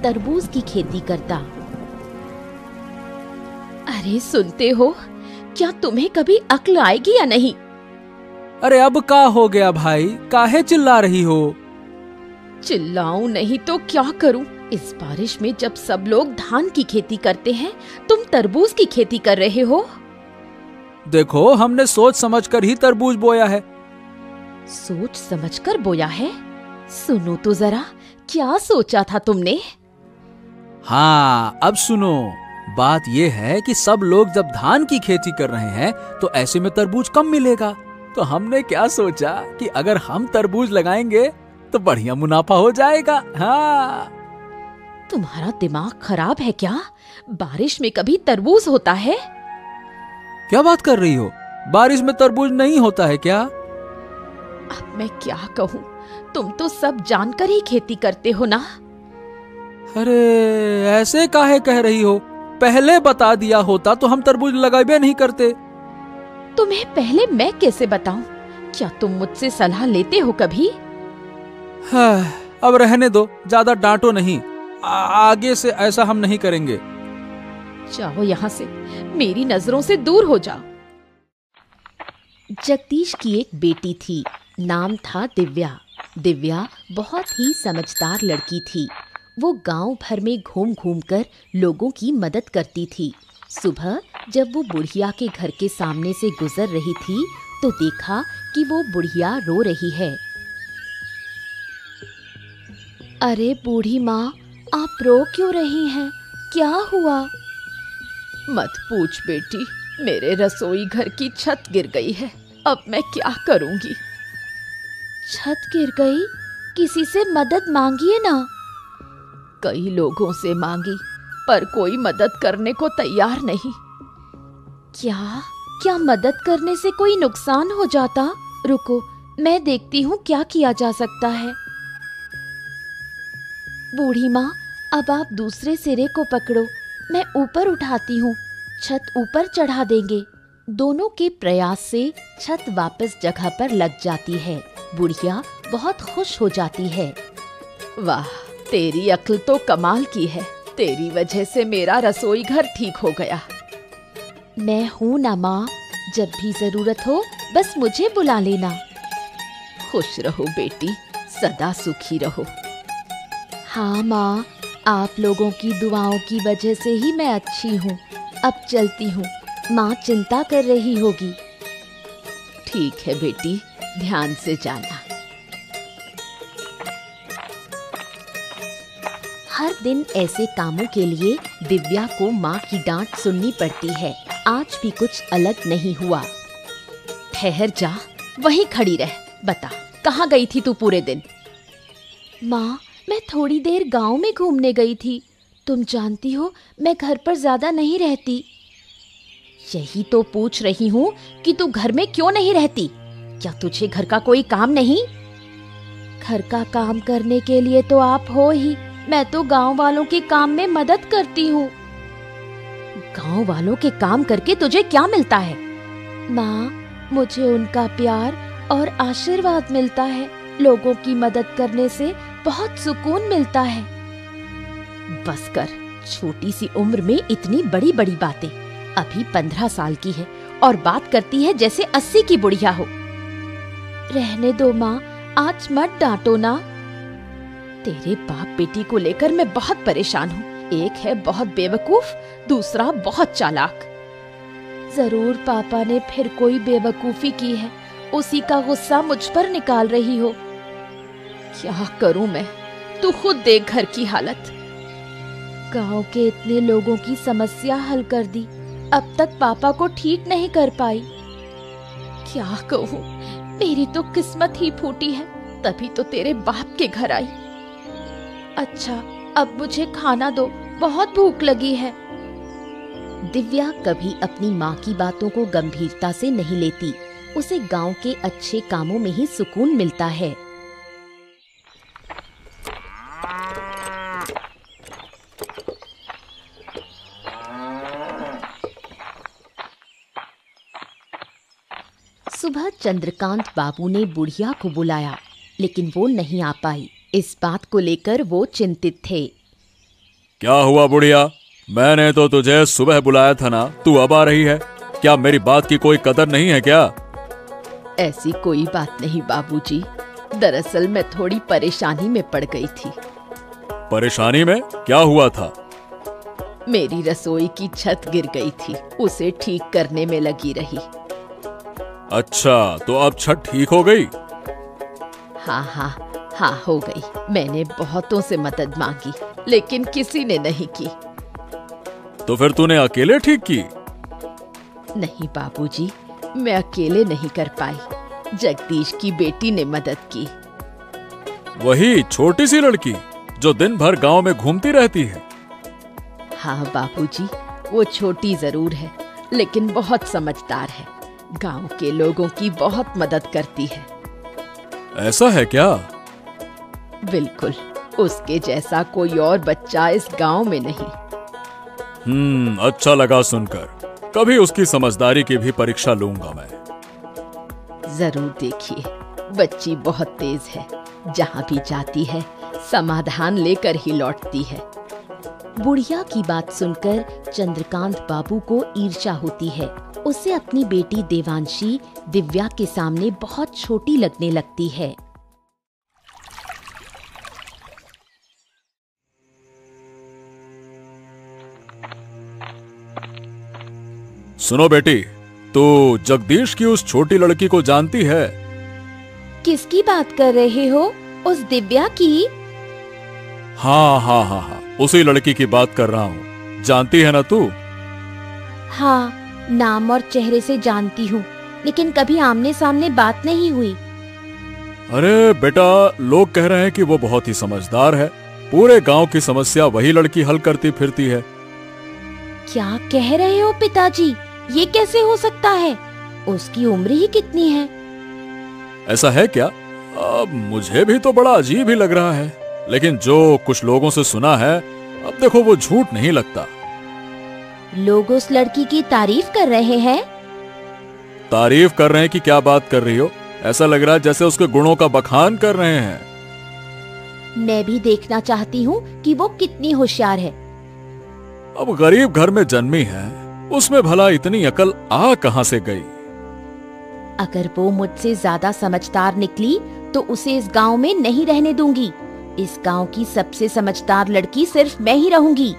तरबूज की खेती करता। अरे सुनते हो, क्या तुम्हें कभी अक्ल आएगी या नहीं? अरे अब का हो गया भाई, काहे चिल्ला रही हो? चिल्लाऊं नहीं तो क्या करूं? इस बारिश में जब सब लोग धान की खेती करते हैं, तुम तरबूज की खेती कर रहे हो। देखो, हमने सोच समझकर ही तरबूज बोया है। सोच समझकर बोया है? सुनो तो जरा, क्या सोचा था तुमने? हाँ, अब सुनो। बात यह है कि सब लोग जब धान की खेती कर रहे हैं तो ऐसे में तरबूज कम मिलेगा। तो हमने क्या सोचा कि अगर हम तरबूज लगाएंगे तो बढ़िया मुनाफा हो जाएगा। हाँ। तुम्हारा दिमाग खराब है क्या? बारिश में कभी तरबूज होता है? क्या बात कर रही हो? बारिश में तरबूज नहीं होता है क्या? अब मैं क्या कहूँ, तुम तो सब जानकर ही खेती करते हो ना। अरे ऐसे काहे कह रही हो? पहले बता दिया होता तो हम तरबूज लगाए नहीं करते। तुम्हें पहले मैं कैसे बताऊं? क्या तुम मुझसे सलाह लेते हो कभी? हाँ, अब रहने दो, ज्यादा डांटो नहीं। आगे से ऐसा हम नहीं करेंगे। जाओ यहाँ से, मेरी नजरों से दूर हो जाओ। जगदीश की एक बेटी थी, नाम था दिव्या। दिव्या बहुत ही समझदार लड़की थी। वो गांव भर में घूम घूम कर लोगों की मदद करती थी। सुबह जब वो बुढ़िया के घर के सामने से गुजर रही थी तो देखा कि वो बुढ़िया रो रही है। अरे बूढ़ी माँ, आप रो क्यों रही हैं? क्या हुआ? मत पूछ बेटी, मेरे रसोई घर की छत गिर गई है। अब मैं क्या करूंगी? छत गिर गई? किसी से मदद मांगिए ना। कई लोगों से मांगी, पर कोई मदद करने को तैयार नहीं। क्या मदद करने से कोई नुकसान हो जाता? रुको, मैं देखती हूँ क्या किया जा सकता है। बूढ़ी माँ, अब आप दूसरे सिरे को पकड़ो, मैं ऊपर उठाती हूँ। छत ऊपर चढ़ा देंगे। दोनों के प्रयास से छत वापस जगह पर लग जाती है। बुढ़िया बहुत खुश हो जाती है। वाह, तेरी अक्ल तो कमाल की है। तेरी वजह से मेरा रसोई घर ठीक हो गया। मैं हूँ ना माँ, जब भी जरूरत हो बस मुझे बुला लेना। खुश रहो बेटी, सदा सुखी रहो। हाँ माँ, आप लोगों की दुआओं की वजह से ही मैं अच्छी हूँ। अब चलती हूँ, माँ चिंता कर रही होगी। ठीक है बेटी, ध्यान से जाना। हर दिन ऐसे कामों के लिए दिव्या को माँ की डांट सुननी पड़ती है। आज भी कुछ अलग नहीं हुआ। ठहर जा, वहीं खड़ी रह। बता, कहाँ गई थी तू पूरे दिन? माँ, मैं थोड़ी देर गांव में घूमने गई थी। तुम जानती हो, मैं घर पर ज्यादा नहीं रहती। यही तो पूछ रही हूँ कि तू घर में क्यों नहीं रहती? क्या तुझे घर का कोई काम नहीं? घर का काम करने के लिए तो आप हो ही। मैं तो गांव वालों के काम में मदद करती हूँ। गांव वालों के काम करके तुझे क्या मिलता है? माँ, मुझे उनका प्यार और आशीर्वाद मिलता है। लोगों की मदद करने से बहुत सुकून मिलता है। बस कर, छोटी सी उम्र में इतनी बड़ी बड़ी बातें। अभी 15 साल की है और बात करती है जैसे 80 की बुढ़िया हो। रहने दो माँ, आज मत डांटो ना। तेरे बाप बेटी को लेकर मैं बहुत परेशान हूँ। एक है बहुत बेवकूफ, दूसरा बहुत चालाक। जरूर पापा ने फिर कोई बेवकूफी की है, उसी का गुस्सा मुझ पर निकाल रही हो। क्या करूं मैं? तू खुद देख घर की हालत। गांव के इतने लोगों की समस्या हल कर दी, अब तक पापा को ठीक नहीं कर पाई। क्या कहूं, मेरी तो किस्मत ही फूटी है, तभी तो तेरे बाप के घर आई। अच्छा, अब मुझे खाना दो, बहुत भूख लगी है। दिव्या कभी अपनी माँ की बातों को गंभीरता से नहीं लेती। उसे गांव के अच्छे कामों में ही सुकून मिलता है। सुबह चंद्रकांत बाबू ने बुढ़िया को बुलाया, लेकिन वो नहीं आ पाई। इस बात को लेकर वो चिंतित थे। क्या हुआ बुढ़िया? मैंने तो तुझे सुबह बुलाया था ना, तू अब आ रही है? क्या मेरी बात की कोई कदर नहीं है क्या? ऐसी कोई बात नहीं बाबूजी। दरअसल मैं थोड़ी परेशानी में पड़ गई थी। परेशानी में? क्या हुआ था? मेरी रसोई की छत गिर गई थी, उसे ठीक करने में लगी रही। अच्छा, तो अब छत ठीक हो गई? हाँ हो गई। मैंने बहुतों से मदद मांगी, लेकिन किसी ने नहीं की। तो फिर तूने अकेले ठीक की? नहीं बाबूजी, मैं अकेले नहीं कर पाई। जगदीश की बेटी ने मदद की। वही छोटी सी लड़की जो दिन भर गांव में घूमती रहती है? हाँ बाबूजी, वो छोटी जरूर है, लेकिन बहुत समझदार है। गांव के लोगों की बहुत मदद करती है। ऐसा है क्या? बिल्कुल, उसके जैसा कोई और बच्चा इस गांव में नहीं। अच्छा लगा सुनकर। कभी उसकी समझदारी की भी परीक्षा लूंगा मैं। जरूर देखिए, बच्ची बहुत तेज है। जहाँ भी जाती है समाधान लेकर ही लौटती है। बुढ़िया की बात सुनकर चंद्रकांत बाबू को ईर्ष्या होती है। उसे अपनी बेटी देवांशी दिव्या के सामने बहुत छोटी लगने लगती है। सुनो बेटी, तू जगदीश की उस छोटी लड़की को जानती है? किसकी बात कर रहे हो? उस दिव्या की? हाँ, उसी लड़की की बात कर रहा हूँ। जानती है ना तू? हाँ, नाम और चेहरे से जानती हूँ, लेकिन कभी आमने सामने बात नहीं हुई। अरे बेटा, लोग कह रहे हैं कि वो बहुत ही समझदार है। पूरे गांव की समस्या वही लड़की हल करती फिरती है। क्या कह रहे हो पिताजी? ये कैसे हो सकता है? उसकी उम्र ही कितनी है? ऐसा है क्या? अब मुझे भी तो बड़ा अजीब ही लग रहा है, लेकिन जो कुछ लोगों से सुना है, अब देखो वो झूठ नहीं लगता। लोग उस लड़की की तारीफ कर रहे हैं। तारीफ कर रहे हैं कि क्या बात कर रही हो? ऐसा लग रहा है जैसे उसके गुणों का बखान कर रहे हैं। मैं भी देखना चाहती हूँ कि वो कितनी होशियार है। अब गरीब घर में जन्मी है, उसमें भला इतनी अकल आ कहां से गई? अगर वो मुझसे ज्यादा समझदार निकली तो उसे इस गांव में नहीं रहने दूंगी। इस गांव की सबसे समझदार लड़की सिर्फ मैं ही रहूंगी।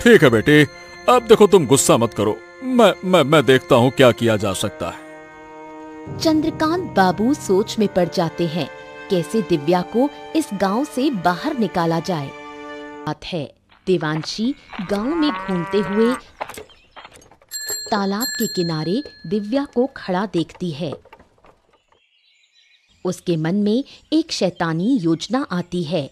ठीक है बेटी, अब देखो तुम गुस्सा मत करो। मैं देखता हूँ क्या किया जा सकता है। चंद्रकांत बाबू सोच में पड़ जाते हैं, कैसे दिव्या को इस गांव से बाहर निकाला जाए। बात है, देवांशी गांव में घूमते हुए तालाब के किनारे दिव्या को खड़ा देखती है। उसके मन में एक शैतानी योजना आती है।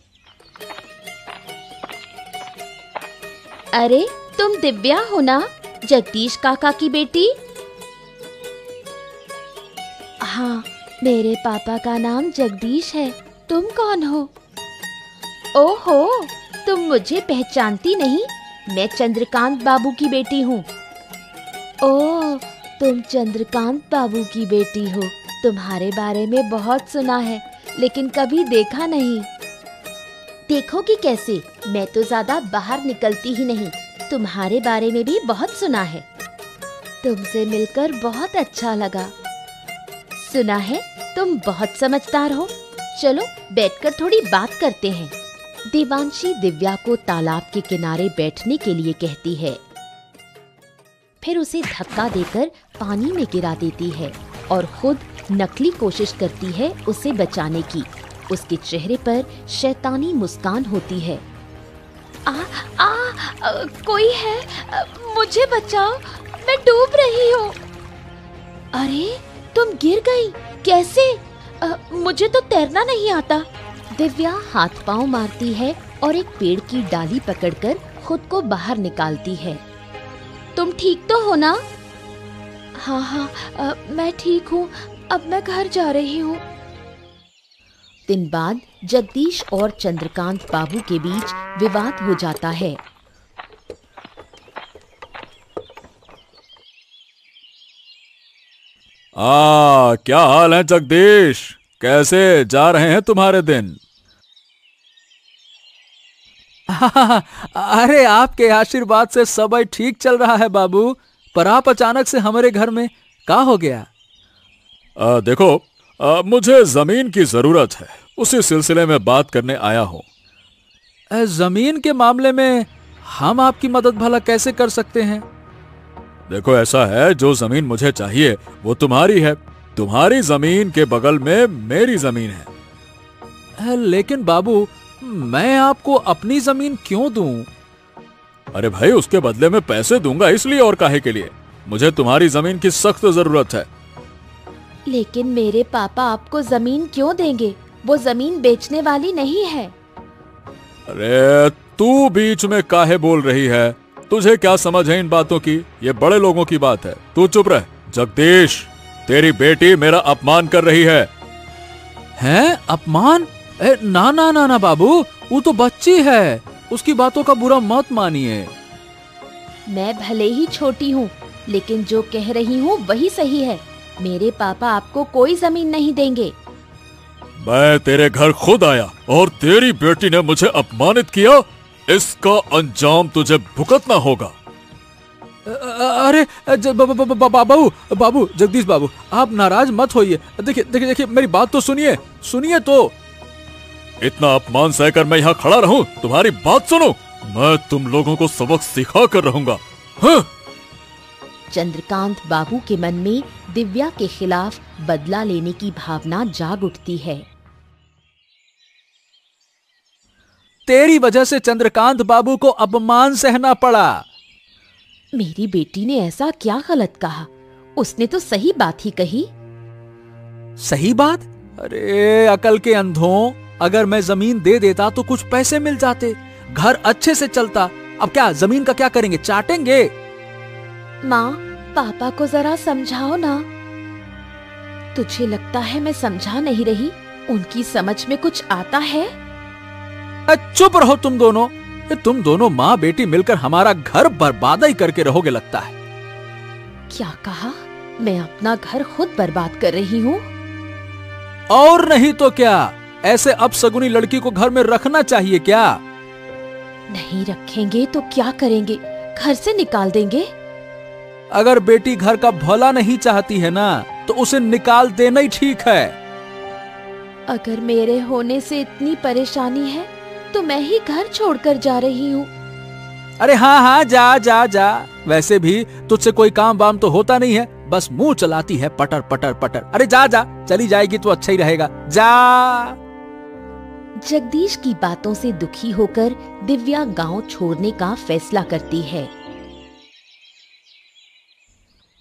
अरे, तुम दिव्या हो ना, जगदीश काका की बेटी? हाँ, मेरे पापा का नाम जगदीश है। तुम कौन हो? ओहो, तुम मुझे पहचानती नहीं? मैं चंद्रकांत बाबू की बेटी हूँ। ओह, तुम चंद्रकांत बाबू की बेटी हो। तुम्हारे बारे में बहुत सुना है, लेकिन कभी देखा नहीं। देखोगी कैसे? मैं तो ज्यादा बाहर निकलती ही नहीं। तुम्हारे बारे में भी बहुत सुना है। तुमसे मिलकर बहुत अच्छा लगा। सुना है तुम बहुत समझदार हो। चलो बैठकर थोड़ी बात करते हैं। देवांशी दिव्या को तालाब के किनारे बैठने के लिए कहती है, फिर उसे धक्का देकर पानी में गिरा देती है और खुद नकली कोशिश करती है उसे बचाने की। उसके चेहरे पर शैतानी मुस्कान होती है। कोई है? मुझे बचाओ, मैं डूब रही हूँ। अरे, तुम गिर गई? कैसे? मुझे तो तैरना नहीं आता। दिव्या हाथ पांव मारती है और एक पेड़ की डाली पकड़कर खुद को बाहर निकालती है। तुम ठीक तो हो ना? हाँ, मैं ठीक हूँ। अब मैं घर जा रही हूँ। दिन बाद जगदीश और चंद्रकांत बाबू के बीच विवाद हो जाता है। क्या हाल है जगदीश? कैसे जा रहे हैं तुम्हारे दिन? अरे आपके आशीर्वाद से सब ठीक चल रहा है बाबू, पर आप अचानक से हमारे घर में क्या हो गया? देखो, मुझे जमीन की जरूरत है, उसी सिलसिले में बात करने आया हूँ। जमीन के मामले में हम आपकी मदद भला कैसे कर सकते हैं? देखो, ऐसा है, जो जमीन मुझे चाहिए वो तुम्हारी है। तुम्हारी जमीन के बगल में मेरी जमीन है। लेकिन बाबू, मैं आपको अपनी जमीन क्यों दूं? अरे भाई, उसके बदले में पैसे दूंगा, इसलिए और काहे के लिए। मुझे तुम्हारी जमीन की सख्त जरूरत है। लेकिन मेरे पापा आपको जमीन क्यों देंगे? वो जमीन बेचने वाली नहीं है। अरे तू बीच में काहे बोल रही है? तुझे क्या समझ है इन बातों की? ये बड़े लोगों की बात है, तू चुप रह। जगदीश, तेरी बेटी मेरा अपमान कर रही है। हैं? अपमान? ना ना ना ना बाबू, वो तो बच्ची है, उसकी बातों का बुरा मत मानिए। मैं भले ही छोटी हूँ, लेकिन जो कह रही हूँ वही सही है। मेरे पापा आपको कोई जमीन नहीं देंगे। मैं तेरे घर खुद आया और तेरी बेटी ने मुझे अपमानित किया। इसका अंजाम तुझे भुगतना होगा। अरे बाबू, जगदीश बाबू, आप नाराज मत होइए। देखिए देखिए देखिए, मेरी बात तो सुनिए तो। इतना अपमान सहकर मैं यहाँ खड़ा रहूं? तुम्हारी बात सुनो, मैं तुम लोगों को सबक सिखा कर रहूंगा। हाँ? चंद्रकांत बाबू के मन में दिव्या के खिलाफ बदला लेने की भावना जाग उठती है। तेरी वजह से चंद्रकांत बाबू को अपमान सहना पड़ा। मेरी बेटी ने ऐसा क्या गलत कहा? उसने तो सही बात ही कही। सही बात? अरे अकल के अंधों, अगर मैं जमीन दे देता तो कुछ पैसे मिल जाते, घर अच्छे से चलता। अब क्या जमीन का क्या करेंगे? चाटेंगे? माँ, पापा को जरा समझाओ ना। तुझे लगता है मैं समझा नहीं रही? उनकी समझ में कुछ आता है? चुप रहो तुम दोनों। तुम दोनों माँ बेटी मिलकर हमारा घर बर्बाद ही करके रहोगे लगता है। क्या कहा? मैं अपना घर खुद बर्बाद कर रही हूँ? और नहीं तो क्या, ऐसे अपशगुनी लड़की को घर में रखना चाहिए क्या? नहीं रखेंगे तो क्या करेंगे? घर से निकाल देंगे? अगर बेटी घर का भला नहीं चाहती है ना, तो उसे निकाल देना ही ठीक है। अगर मेरे होने से इतनी परेशानी है तो मैं ही घर छोड़कर जा रही हूँ। अरे हाँ हाँ, जा जा जा। वैसे भी तुझसे कोई काम वाम तो होता नहीं है, बस मुंह चलाती है पटर पटर पटर। अरे जा जा, चली जाएगी तो अच्छा ही रहेगा, जा। जगदीश की बातों से दुखी होकर दिव्या गांव छोड़ने का फैसला करती है।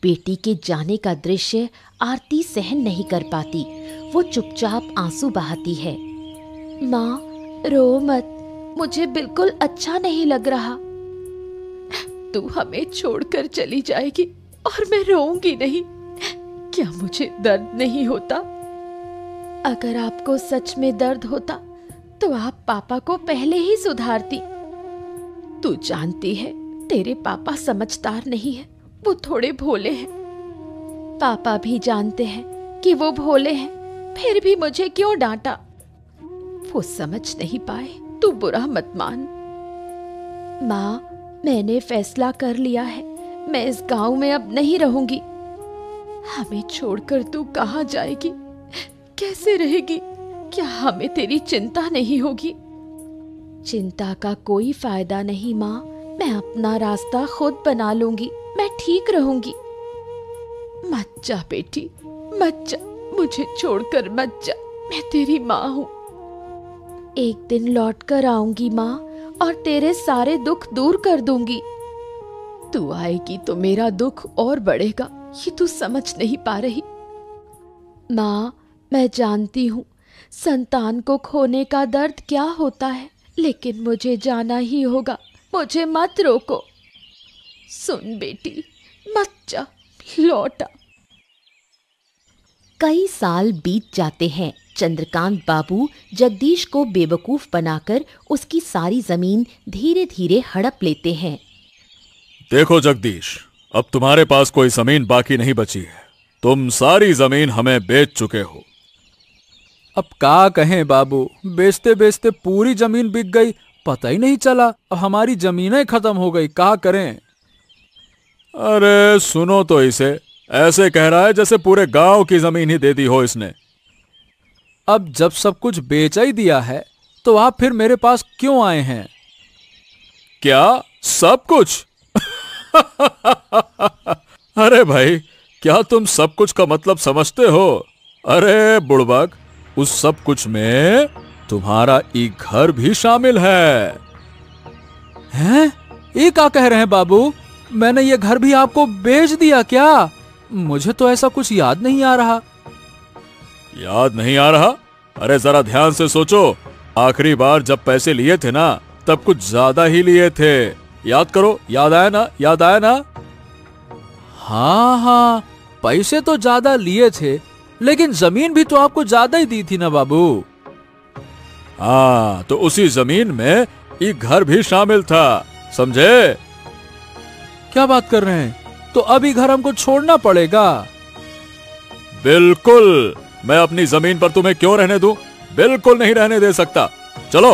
बेटी के जाने का दृश्य आरती सहन नहीं कर पाती। वो चुपचाप आंसू बहाती है। माँ, रो मत, मुझे बिल्कुल अच्छा नहीं लग रहा। तू हमें छोड़कर चली जाएगी और मैं रोऊंगी नहीं। क्या मुझे दर्द नहीं होता? अगर आपको सच में दर्द होता तो आप पापा को पहले ही सुधारती। तू जानती है, तेरे पापा समझदार नहीं है, वो थोड़े भोले हैं। पापा भी जानते हैं कि वो भोले हैं, फिर भी मुझे क्यों डांटा? वो समझ नहीं पाए, तू बुरा मत मान। माँ, मैंने फैसला कर लिया है, मैं इस गांव में अब नहीं रहूंगी। हमें छोड़कर तू कहाँ जाएगी? कैसे रहेगी? क्या हमें तेरी चिंता नहीं होगी? चिंता का कोई फायदा नहीं माँ, मैं अपना रास्ता खुद बना लूंगी, मैं ठीक रहूंगी। मत जा बेटी, मत जा, मुझे छोड़कर मत जा, मैं तेरी माँ हूँ। एक दिन लौट कर आऊंगी माँ, और तेरे सारे दुख दूर कर दूंगी। तू आएगी तो मेरा दुख और बढ़ेगा, ये तू समझ नहीं पा रही। माँ, मैं जानती हूँ संतान को खोने का दर्द क्या होता है, लेकिन मुझे जाना ही होगा, मुझे मत रोको। सुन बेटी, मत जा, लौटा। कई साल बीत जाते हैं। चंद्रकांत बाबू जगदीश को बेवकूफ बनाकर उसकी सारी जमीन धीरे धीरे हड़प लेते हैं। देखो जगदीश, अब तुम्हारे पास कोई जमीन बाकी नहीं बची है। तुम सारी जमीन हमें बेच चुके हो। अब क्या कहें बाबू, बेचते बेचते पूरी जमीन बिक गई पता ही नहीं चला। अब हमारी जमीनें खत्म हो गई, क्या करें? अरे सुनो तो इसे, ऐसे कह रहा है जैसे पूरे गांव की जमीन ही दे दी हो इसने। अब जब सब कुछ बेच ही दिया है तो आप फिर मेरे पास क्यों आए हैं? क्या सब कुछ? अरे भाई, क्या तुम सब कुछ का मतलब समझते हो? अरे बुड़बक, उस सब कुछ में तुम्हारा एक घर भी शामिल है। हैं? ये क्या कह रहे हैं बाबू? मैंने ये घर भी आपको बेच दिया क्या? मुझे तो ऐसा कुछ याद नहीं आ रहा। याद नहीं आ रहा? अरे जरा ध्यान से सोचो, आखिरी बार जब पैसे लिए थे ना, तब कुछ ज्यादा ही लिए थे। याद करो, याद आया ना? याद आया ना? हाँ, पैसे तो ज्यादा लिए थे, लेकिन जमीन भी तो आपको ज्यादा ही दी थी ना बाबू। हाँ, तो उसी जमीन में एक घर भी शामिल था, समझे? क्या बात कर रहे हैं? तो अभी घर हमको छोड़ना पड़ेगा? बिल्कुल, मैं अपनी जमीन पर तुम्हें क्यों रहने दूं? बिल्कुल नहीं रहने दे सकता। चलो।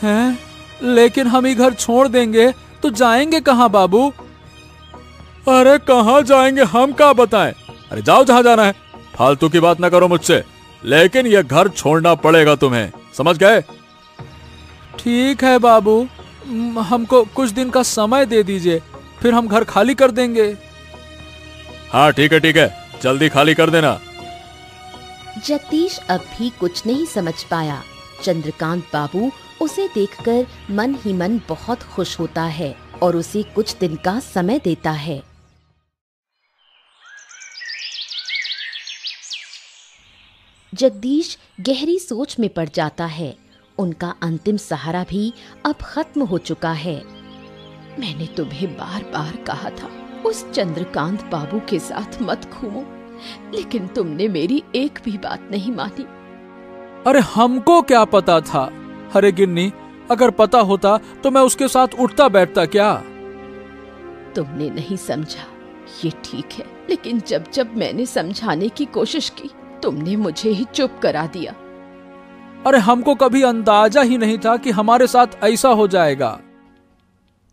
हैं? लेकिन हम ही घर छोड़ देंगे तो जाएंगे कहाँ बाबू? अरे कहाँ जाएंगे हम क्या बताएं? अरे जाओ जहां जाना है, फालतू की बात ना करो मुझसे। लेकिन यह घर छोड़ना पड़ेगा तुम्हें, समझ गए? ठीक है बाबू, हमको कुछ दिन का समय दे दीजिए, फिर हम घर खाली कर देंगे। हाँ ठीक है, जल्दी खाली कर देना। जगदीश अब भी कुछ नहीं समझ पाया। चंद्रकांत बाबू उसे देखकर मन ही मन बहुत खुश होता है और उसे कुछ दिन का समय देता है। जगदीश गहरी सोच में पड़ जाता है। उनका अंतिम सहारा भी अब खत्म हो चुका है। मैंने तुम्हें बार बार कहा था उस चंद्रकांत बाबू के साथ मत घूमो, लेकिन तुमने मेरी एक भी बात नहीं मानी। अरे हमको क्या पता था? अरे गिन्नी, अगर पता होता तो मैं उसके साथ उठता बैठता क्या? तुमने नहीं समझा, ये ठीक है, लेकिन जब जब मैंने समझाने की कोशिश की, तुमने मुझे ही चुप करा दिया। अरे हमको कभी अंदाजा ही नहीं था कि हमारे साथ ऐसा हो जाएगा।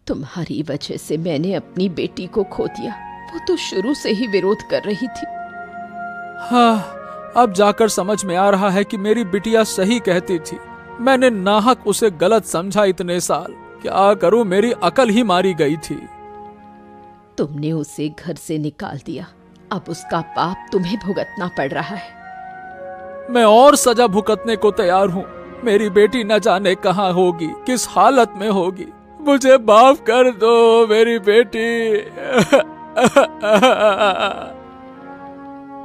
तुम्हारी वजह से मैंने अपनी बेटी को खो दिया। वो तो शुरू से ही विरोध कर रही थी। हाँ, अब जाकर समझ में आ रहा है कि मेरी बिटिया सही कहती थी। मैंने नाहक उसे गलत समझा इतने साल। क्या करूं, मेरी अकल ही मारी गई थी। तुमने उसे घर से निकाल दिया, अब उसका पाप तुम्हें भुगतना पड़ रहा है। मैं और सजा भुगतने को तैयार हूँ। मेरी बेटी न जाने कहाँ होगी, किस हालत में होगी। मुझे माफ कर दो मेरी बेटी।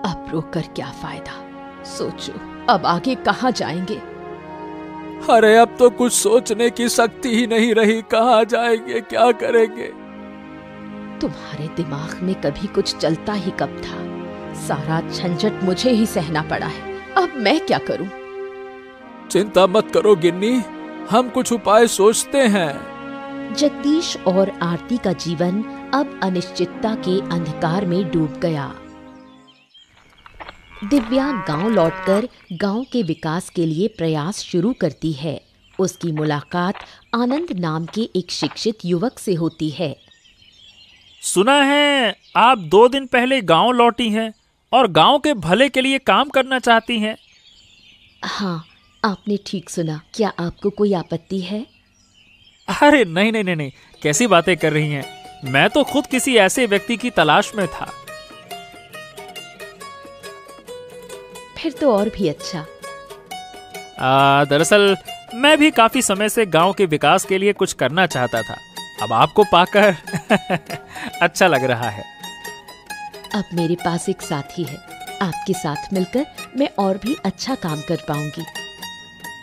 अब रोकर क्या फायदा? सोचो, अब आगे कहाँ जाएंगे? अरे अब तो कुछ सोचने की शक्ति ही नहीं रही। कहाँ जाएंगे, क्या करेंगे? तुम्हारे दिमाग में कभी कुछ चलता ही कब था? सारा झंझट मुझे ही सहना पड़ा है। अब मैं क्या करूं? चिंता मत करो गिन्नी, हम कुछ उपाय सोचते हैं। जगदीश और आरती का जीवन अब अनिश्चितता के अंधकार में डूब गया। दिव्या गांव लौटकर गांव के विकास के लिए प्रयास शुरू करती है। उसकी मुलाकात आनंद नाम के एक शिक्षित युवक से होती है। सुना है आप 2 दिन पहले गांव लौटी हैं और गांव के भले के लिए काम करना चाहती हैं। हाँ, आपने ठीक सुना। क्या आपको कोई आपत्ति है? अरे नहीं, कैसी बातें कर रही हैं। मैं तो खुद किसी ऐसे व्यक्ति की तलाश में था। फिर तो और भी अच्छा। दरअसल मैं भी काफी समय से गांव के विकास के लिए कुछ करना चाहता था। अब आपको पाकर अच्छा लग रहा है। अब मेरे पास एक साथी है। आपके साथ मिलकर मैं और भी अच्छा काम कर पाऊंगी।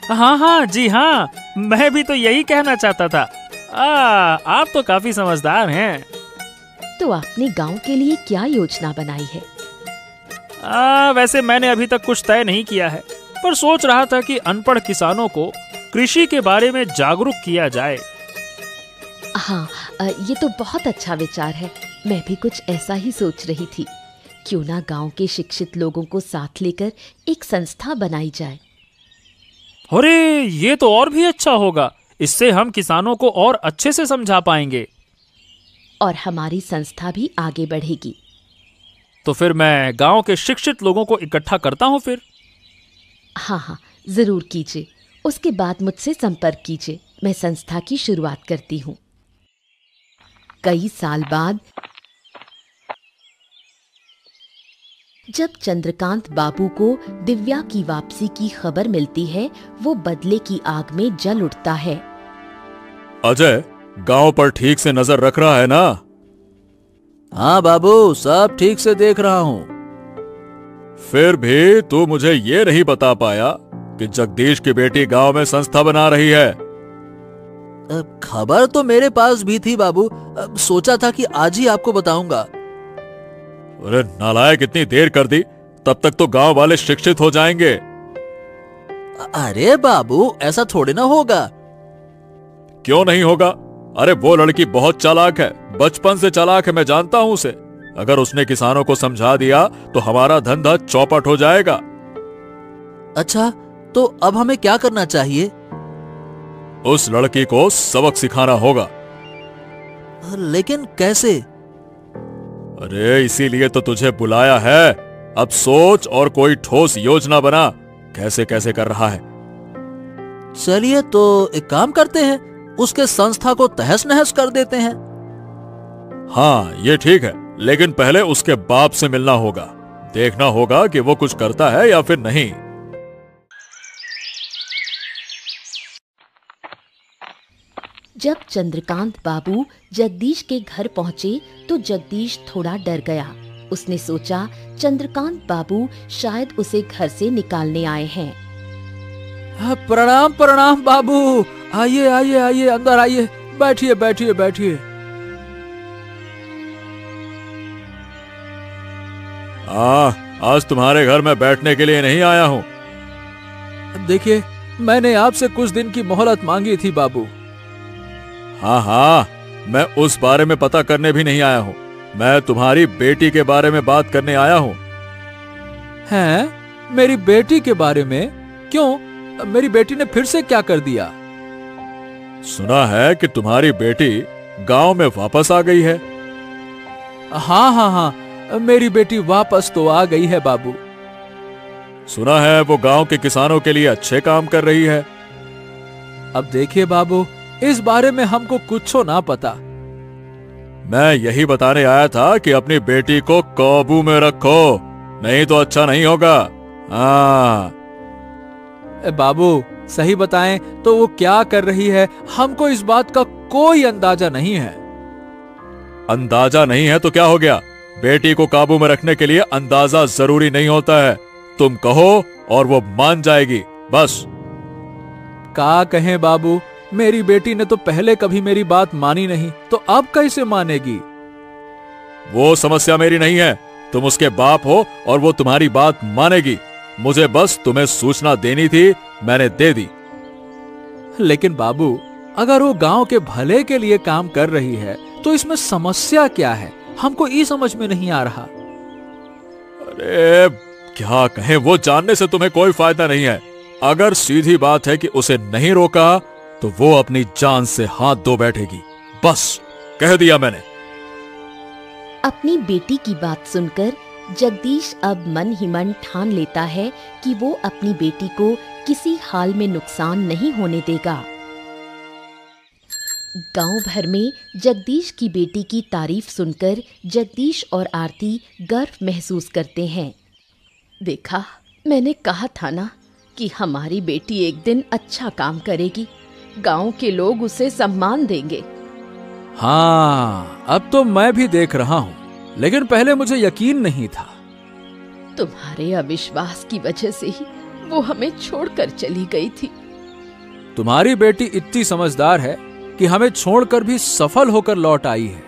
हाँ, जी हाँ, मैं भी तो यही कहना चाहता था। आप तो काफी समझदार हैं। तो आपने गांव के लिए क्या योजना बनाई है? वैसे मैंने अभी तक कुछ तय नहीं किया है, पर सोच रहा था कि अनपढ़ किसानों को कृषि के बारे में जागरूक किया जाए। हाँ, ये तो बहुत अच्छा विचार है। मैं भी कुछ ऐसा ही सोच रही थी। क्यों ना गांव के शिक्षित लोगों को साथ लेकर एक संस्था बनाई जाए। अरे ये तो और भी अच्छा होगा, इससे हम किसानों को और अच्छे से समझा पाएंगे। और हमारी संस्था भी आगे बढ़ेगी। तो फिर मैं गांव के शिक्षित लोगों को इकट्ठा करता हूं फिर। हाँ हाँ, जरूर कीजिए। उसके बाद मुझसे संपर्क कीजिए, मैं संस्था की शुरुआत करती हूँ। कई साल बाद जब चंद्रकांत बाबू को दिव्या की वापसी की खबर मिलती है, वो बदले की आग में जल उठता है। अजय, गांव पर ठीक से नजर रख रहा है ना? हाँ बाबू, सब ठीक से देख रहा हूँ। फिर भी तू मुझे ये नहीं बता पाया कि जगदीश की बेटी गांव में संस्था बना रही है। खबर तो मेरे पास भी थी बाबू, सोचा था कि आज ही आपको बताऊंगा। अरे नालायक, इतनी देर कर दी, तब तक तो गांव वाले शिक्षित हो जाएंगे। अरे बाबू, ऐसा थोड़ी ना होगा। क्यों नहीं होगा? अरे वो लड़की बहुत चालाक है, बचपन से चालाक है, मैं जानता हूं उसे। अगर उसने किसानों को समझा दिया तो हमारा धंधा चौपट हो जाएगा। अच्छा, तो अब हमें क्या करना चाहिए? उस लड़की को सबक सिखाना होगा। लेकिन कैसे? अरे इसीलिए तो तुझे बुलाया है। अब सोच और कोई ठोस योजना बना, कैसे कैसे कर रहा है। चलिए तो एक काम करते हैं, उसके संस्था को तहस नहस कर देते हैं। हाँ ये ठीक है, लेकिन पहले उसके बाप से मिलना होगा। देखना होगा कि वो कुछ करता है या फिर नहीं। जब चंद्रकांत बाबू जगदीश के घर पहुंचे तो जगदीश थोड़ा डर गया। उसने सोचा चंद्रकांत बाबू शायद उसे घर से निकालने आए हैं। प्रणाम प्रणाम बाबू, आइए आइए आइए, अंदर आइए, बैठिए बैठिए बैठिए। आज तुम्हारे घर में बैठने के लिए नहीं आया हूं। देखिए, मैंने आपसे कुछ दिन की मोहलत मांगी थी बाबू। हाँ हाँ, मैं उस बारे में पता करने भी नहीं आया हूँ। मैं तुम्हारी बेटी के बारे में बात करने आया हूँ। हैं? मेरी बेटी के बारे में? क्यों? मेरी बेटी ने फिर से क्या कर दिया? सुना है कि तुम्हारी बेटी गांव में वापस आ गई है। हाँ हाँ हाँ, मेरी बेटी वापस तो आ गई है बाबू। सुना है वो गांव के किसानों के लिए अच्छे काम कर रही है। अब देखिए बाबू, इस बारे में हमको कुछ ना पता। मैं यही बताने आया था कि अपनी बेटी को काबू में रखो, नहीं तो अच्छा नहीं होगा। हाँ बाबू, सही बताएं तो वो क्या कर रही है, हमको इस बात का कोई अंदाजा नहीं है। अंदाजा नहीं है तो क्या हो गया? बेटी को काबू में रखने के लिए अंदाजा जरूरी नहीं होता है। तुम कहो और वो मान जाएगी, बस। क्या कहें बाबू, मेरी बेटी ने तो पहले कभी मेरी बात मानी नहीं, तो अब कैसे मानेगी? वो समस्या मेरी नहीं है, तुम उसके बाप हो और वो तुम्हारी बात मानेगी। मुझे बस तुम्हें सूचना देनी थी, मैंने दे दी। लेकिन बाबू, अगर वो गांव के भले के लिए काम कर रही है तो इसमें समस्या क्या है? हमको ये समझ में नहीं आ रहा। अरे क्या कहें, वो जानने से तुम्हें कोई फायदा नहीं है। अगर सीधी बात है कि उसे नहीं रोका तो वो अपनी जान से हाथ धो बैठेगी। बस कह दिया मैंने। अपनी बेटी की बात सुनकर जगदीश अब मन ही मन ठान लेता है कि वो अपनी बेटी को किसी हाल में नुकसान नहीं होने देगा। गांव भर में जगदीश की बेटी की तारीफ सुनकर जगदीश और आरती गर्व महसूस करते हैं। देखा, मैंने कहा था ना कि हमारी बेटी एक दिन अच्छा काम करेगी, गांव के लोग उसे सम्मान देंगे। हाँ, अब तो मैं भी देख रहा हूँ, लेकिन पहले मुझे यकीन नहीं था। तुम्हारे अविश्वास की वजह से ही वो हमें छोड़कर चली गई थी। तुम्हारी बेटी इतनी समझदार है कि हमें छोड़कर भी सफल होकर लौट आई है।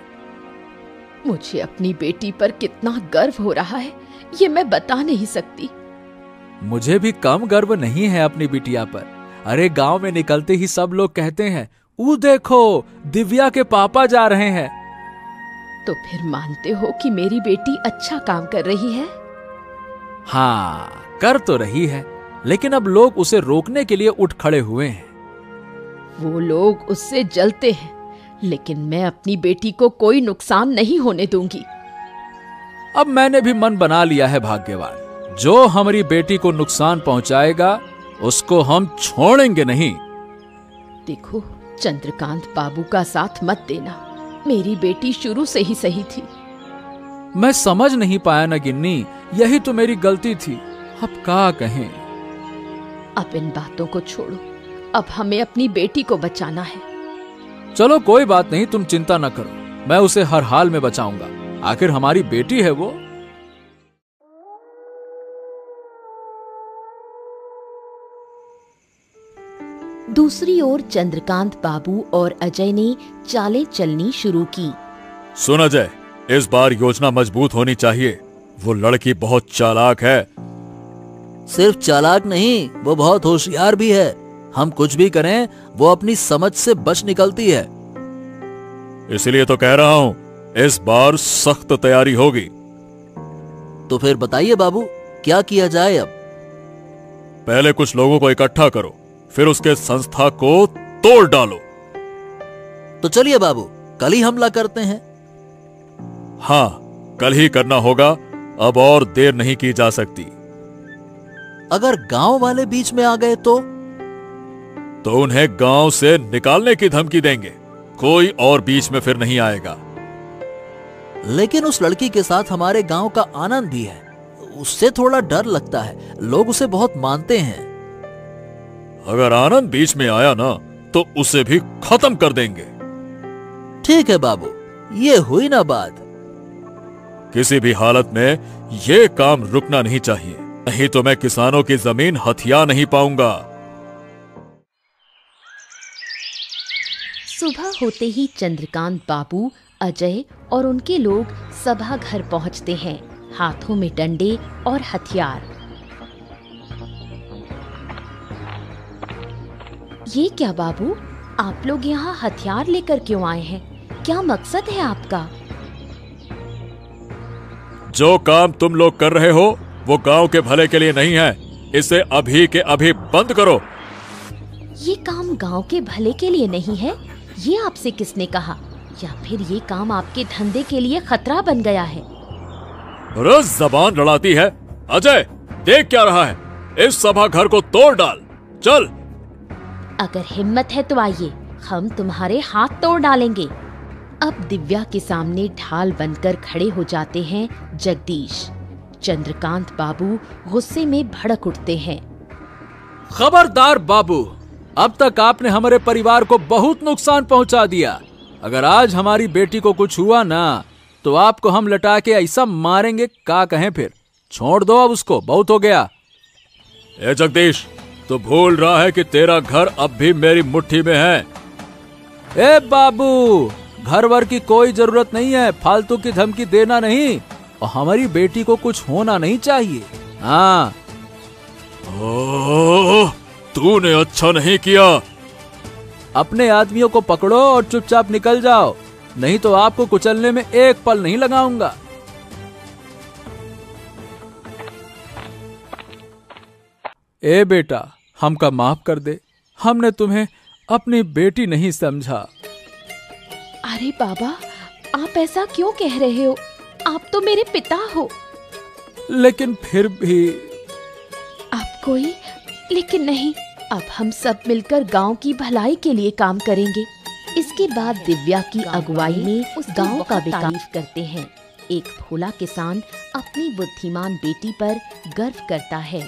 मुझे अपनी बेटी पर कितना गर्व हो रहा है, ये मैं बता नहीं सकती। मुझे भी कम गर्व नहीं है अपनी बिटिया पर। अरे गांव में निकलते ही सब लोग कहते हैं, वो देखो दिव्या के पापा जा रहे हैं। तो फिर मानते हो कि मेरी बेटी अच्छा काम कर रही है? हाँ, कर तो रही है, लेकिन अब लोग उसे रोकने के लिए उठ खड़े हुए हैं। वो लोग उससे जलते हैं, लेकिन मैं अपनी बेटी को कोई नुकसान नहीं होने दूंगी। अब मैंने भी मन बना लिया है भाग्यवान, जो हमारी बेटी को नुकसान पहुंचाएगा उसको हम छोड़ेंगे नहीं। देखो, चंद्रकांत बाबू का साथ मत देना। मेरी बेटी शुरू से ही सही थी। मैं समझ नहीं पाया ना गिन्नी, यही तो मेरी गलती थी। अब क्या कहें। अब इन बातों को छोड़ो, अब हमें अपनी बेटी को बचाना है। चलो कोई बात नहीं, तुम चिंता न करो, मैं उसे हर हाल में बचाऊंगा। आखिर हमारी बेटी है वो। दूसरी ओर चंद्रकांत बाबू और अजय ने चालें चलनी शुरू की। सुन अजय, इस बार योजना मजबूत होनी चाहिए। वो लड़की बहुत चालाक है। सिर्फ चालाक नहीं, वो बहुत होशियार भी है। हम कुछ भी करें वो अपनी समझ से बच निकलती है। इसलिए तो कह रहा हूं, इस बार सख्त तैयारी होगी। तो फिर बताइए बाबू, क्या किया जाए अब? पहले कुछ लोगों को इकट्ठा करो, फिर उसके संस्था को तोड़ डालो। तो चलिए बाबू, कल ही हमला करते हैं। हाँ, कल ही करना होगा, अब और देर नहीं की जा सकती। अगर गांव वाले बीच में आ गए तो उन्हें गांव से निकालने की धमकी देंगे। कोई और बीच में फिर नहीं आएगा। लेकिन उस लड़की के साथ हमारे गांव का आनंद भी है। उससे थोड़ा डर लगता है, लोग उसे बहुत मानते हैं। अगर आनंद बीच में आया ना, तो उसे भी खत्म कर देंगे। ठीक है बाबू, ये हुई ना बात। किसी भी हालत में ये काम रुकना नहीं चाहिए, नहीं तो मैं किसानों की जमीन हथिया नहीं पाऊंगा। सुबह होते ही चंद्रकांत बाबू, अजय और उनके लोग सभा घर पहुंचते हैं, हाथों में डंडे और हथियार। ये क्या बाबू, आप लोग यहाँ हथियार लेकर क्यों आए हैं? क्या मकसद है आपका? जो काम तुम लोग कर रहे हो वो गांव के भले के लिए नहीं है। इसे अभी के अभी बंद करो। ये काम गांव के भले के लिए नहीं है, ये आपसे किसने कहा? या फिर ये काम आपके धंधे के लिए खतरा बन गया है? रोज जबान लड़ाती है। अजय, देख क्या रहा है? इस सभा घर को तोड़ डाल, चल। अगर हिम्मत है तो आइए, हम तुम्हारे हाथ तोड़ डालेंगे। अब दिव्या के सामने ढाल बनकर खड़े हो जाते हैं जगदीश। चंद्रकांत बाबू गुस्से में भड़क उठते हैं। खबरदार बाबू, अब तक आपने हमारे परिवार को बहुत नुकसान पहुंचा दिया। अगर आज हमारी बेटी को कुछ हुआ ना, तो आपको हम लटा के ऐसा मारेंगे, क्या कहें फिर। छोड़ दो अब उसको, बहुत हो गया। ए जगदीश, तू भूल रहा है कि तेरा घर अब भी मेरी मुट्ठी में है। ए बाबू, घर वर की कोई जरूरत नहीं है, फालतू की धमकी देना नहीं। और हमारी बेटी को कुछ होना नहीं चाहिए। हाँ। तूने अच्छा नहीं किया। अपने आदमियों को पकड़ो और चुपचाप निकल जाओ, नहीं तो आपको कुचलने में एक पल नहीं लगाऊंगा। ए बेटा, हमका माफ कर दे, हमने तुम्हें अपनी बेटी नहीं समझा। अरे बाबा, आप ऐसा क्यों कह रहे हो? आप तो मेरे पिता हो। लेकिन फिर भी आप कोई लेकिन नहीं। अब हम सब मिलकर गांव की भलाई के लिए काम करेंगे। इसके बाद दिव्या की अगुवाई में उस गांव का भी तारीफ करते हैं। एक भोला किसान अपनी बुद्धिमान बेटी पर गर्व करता है।